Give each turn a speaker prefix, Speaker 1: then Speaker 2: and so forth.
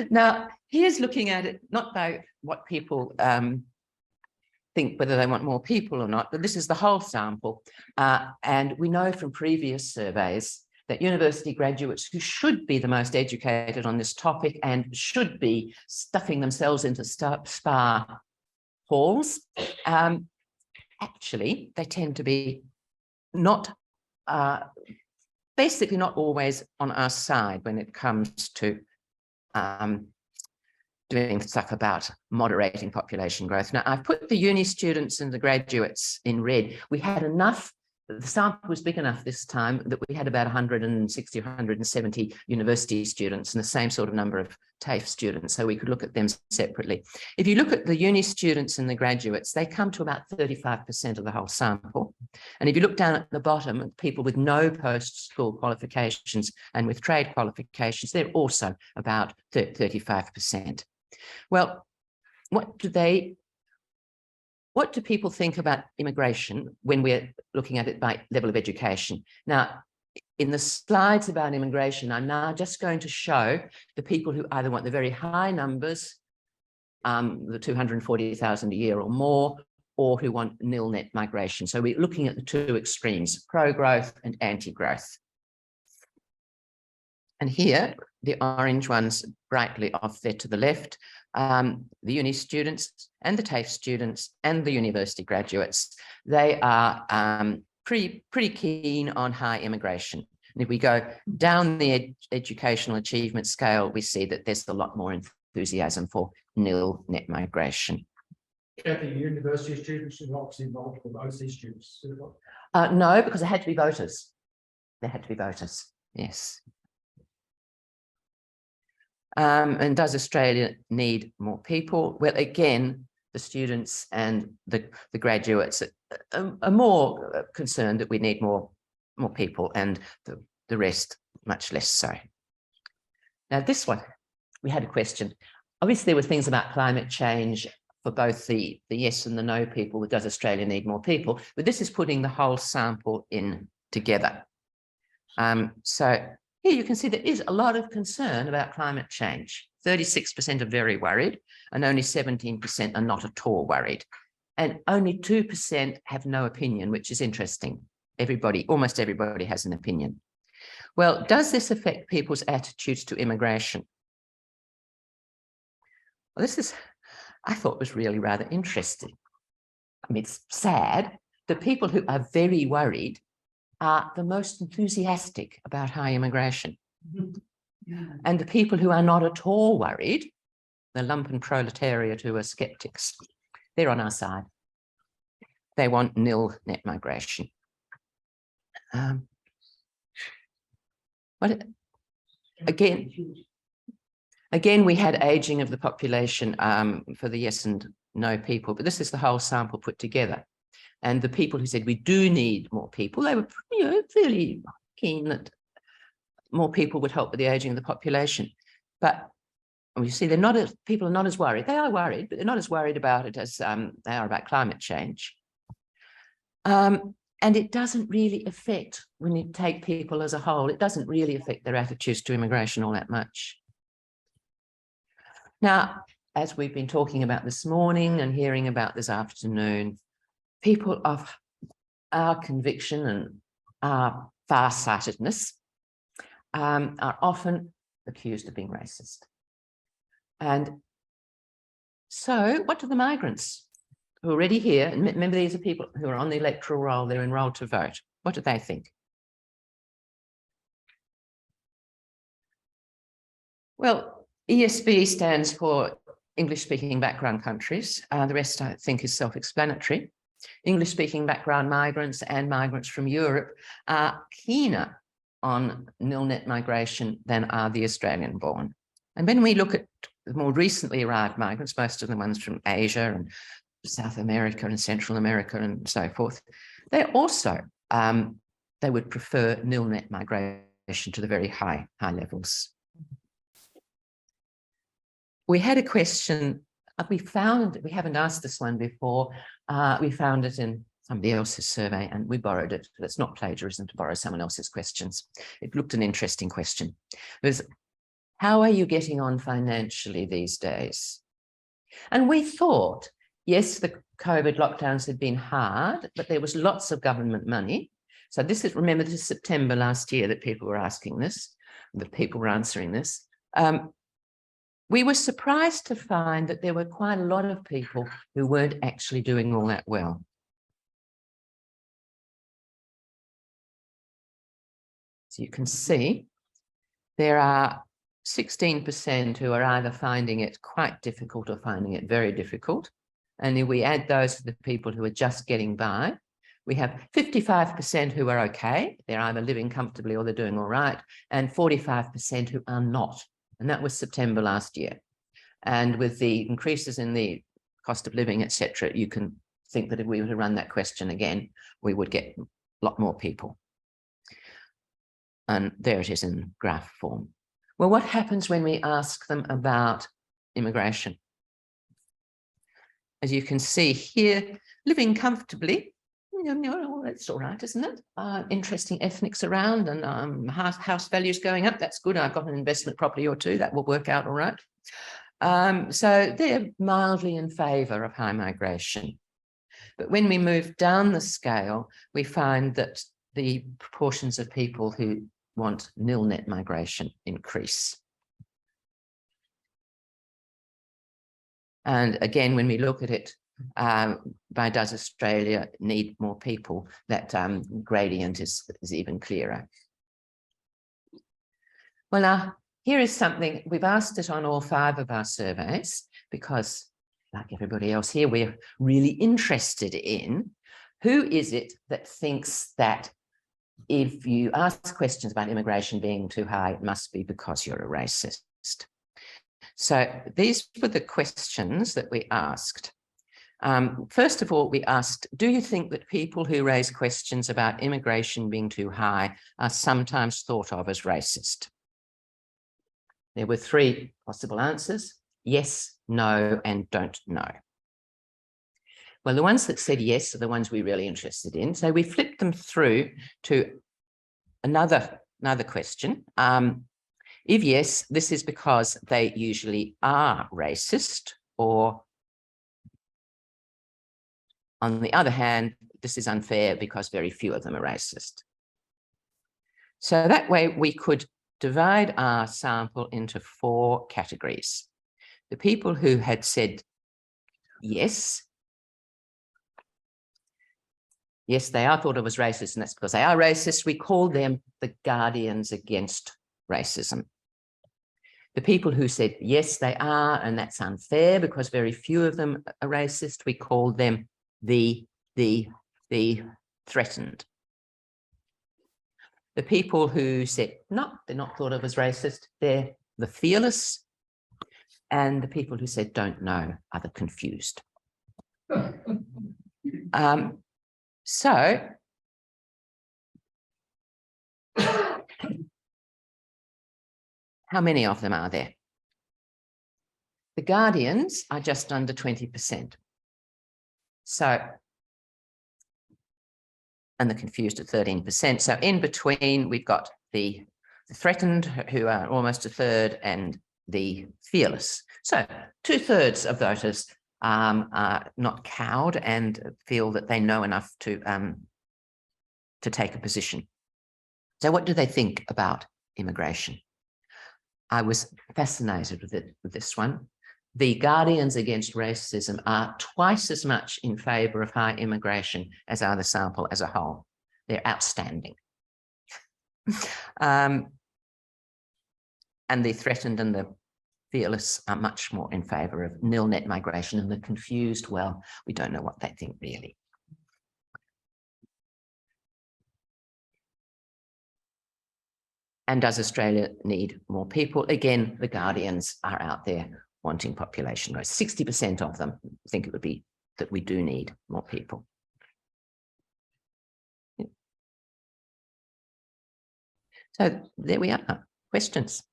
Speaker 1: Now, here's looking at it not by what people think whether they want more people or not, but this is the whole sample. And we know from previous surveys that university graduates who should be the most educated on this topic and should be stuffing themselves into SPA halls, actually, they tend to be not, basically not always on our side when it comes to doing stuff about moderating population growth. Now, I've put the uni students and the graduates in red. We had enough, the sample was big enough this time that we had about 160 or 170 university students and the same sort of number of TAFE students, so we could look at them separately. If you look at the uni students and the graduates, they come to about 35% of the whole sample. And if you look down at the bottom, people with no post-school qualifications and with trade qualifications, they're also about 35%. Well, what do people think about immigration when we're looking at it by level of education? Now, in the slides about immigration, I'm now just going to show the people who either want the very high numbers, the 240,000 a year or more, or who want nil net migration. So we're looking at the two extremes, pro-growth and anti-growth. And here, the orange ones brightly off there to the left, the uni students and the TAFE students and the university graduates, they are pretty keen on high immigration. And if we go down the educational achievement scale, we see that there's a lot more enthusiasm for nil net migration.
Speaker 2: The university students are obviously involved with overseas students.
Speaker 1: No, because they had to be voters. They had to be voters, yes. And does Australia need more people? Well, again, the students and the graduates are more concerned that we need more people, and the rest much less so. Now, this one, we had a question. Obviously, there were things about climate change for both the yes and the no people. Does Australia need more people? But this is putting the whole sample in together. So here you can see there is a lot of concern about climate change. 36% are very worried, and only 17% are not at all worried. And only 2% have no opinion, which is interesting. Almost everybody has an opinion. Well, does this affect people's attitudes to immigration? Well, I thought was really rather interesting. I mean, it's sad that people who are very worried are the most enthusiastic about high immigration. Yeah. And the people who are not at all worried, the lumpen proletariat who are skeptics, they're on our side. They want nil net migration. But again, we had aging of the population for the yes and no people, but this is the whole sample put together. And the people who said we do need more people, they were fairly keen that more people would help with the aging of the population. But you see, people are not as worried. They are worried, but they're not as worried about it as they are about climate change. And it doesn't really affect, when you take people as a whole, it doesn't really affect their attitudes to immigration all that much. Now, as we've been talking about this morning and hearing about this afternoon, people of our conviction and our farsightedness are often accused of being racist. And so what do the migrants who are already here, and remember these are people who are on the electoral roll, they're enrolled to vote, what do they think? Well, ESB stands for English-speaking background countries. The rest, I think, is self-explanatory. English-speaking background migrants and migrants from Europe are keener on nil net migration than are the Australian-born. And when we look at the more recently arrived migrants, most of the ones from Asia and South America and Central America and so forth, they also, they would prefer nil net migration to the very high levels. We had a question, we haven't asked this one before, we found it in somebody else's survey and we borrowed it. It's not plagiarism to borrow someone else's questions. It looked an interesting question. It was, How are you getting on financially these days? And we thought, yes, the COVID lockdowns had been hard, but there was lots of government money. So this is, remember, this is September last year that people were asking this, that people were answering this. We were surprised to find that there were quite a lot of people who weren't actually doing all that well. So you can see there are 16% who are either finding it quite difficult or finding it very difficult. And if we add those to the people who are just getting by, we have 55% who are okay. They're either living comfortably or they're doing all right, and 45% who are not. And that was September last year. And with the increases in the cost of living, etc., you can think that if we were to run that question again, we would get a lot more people. And there it is in graph form. Well, what happens when we ask them about immigration? As you can see here, living comfortably, that's all right, isn't it? Interesting ethnics around, and house values going up. That's good. I've got an investment property or two that will work out all right. So they're mildly in favour of high migration. But when we move down the scale, we find that the proportions of people who want nil net migration increase. And again, when we look at it, by does Australia need more people, that gradient is even clearer. Well, now, here is something, we've asked it on all 5 of our surveys, because like everybody else here, we're really interested in who is it that thinks that if you ask questions about immigration being too high, it must be because you're a racist. So these were the questions that we asked. First of all, we asked, do you think that people who raise questions about immigration being too high are sometimes thought of as racist? There were 3 possible answers: yes, no, and don't know. Well, the ones that said yes are the ones we're really interested in. So we flipped them through to another question. If yes, this is because they usually are racist, or on the other hand, this is unfair because very few of them are racist. So that way we could divide our sample into 4 categories. The people who had said yes, they are thought of as racist, and that's because they are racist. We call them the guardians against racism. The people who said yes, they are, and that's unfair because very few of them are racist, we call them the threatened. The people who said no, they're not thought of as racist, they're the fearless. And the people who said don't know are the confused. So how many of them are there? The guardians are just under 20%. So, and the confused at 13%. So in between, we've got the threatened, who are almost a third, and the fearless. So 2/3 of voters are not cowed and feel that they know enough to take a position. So what do they think about immigration? I was fascinated with this one. The guardians against racism are twice as much in favour of high immigration as are the sample as a whole. They're outstanding. And the threatened and the fearless are much more in favour of nil net migration, and the confused, well, we don't know what they think really. And does Australia need more people? Again, the guardians are out there wanting population growth. 60% of them think it would be that we do need more people. So there we are. Questions?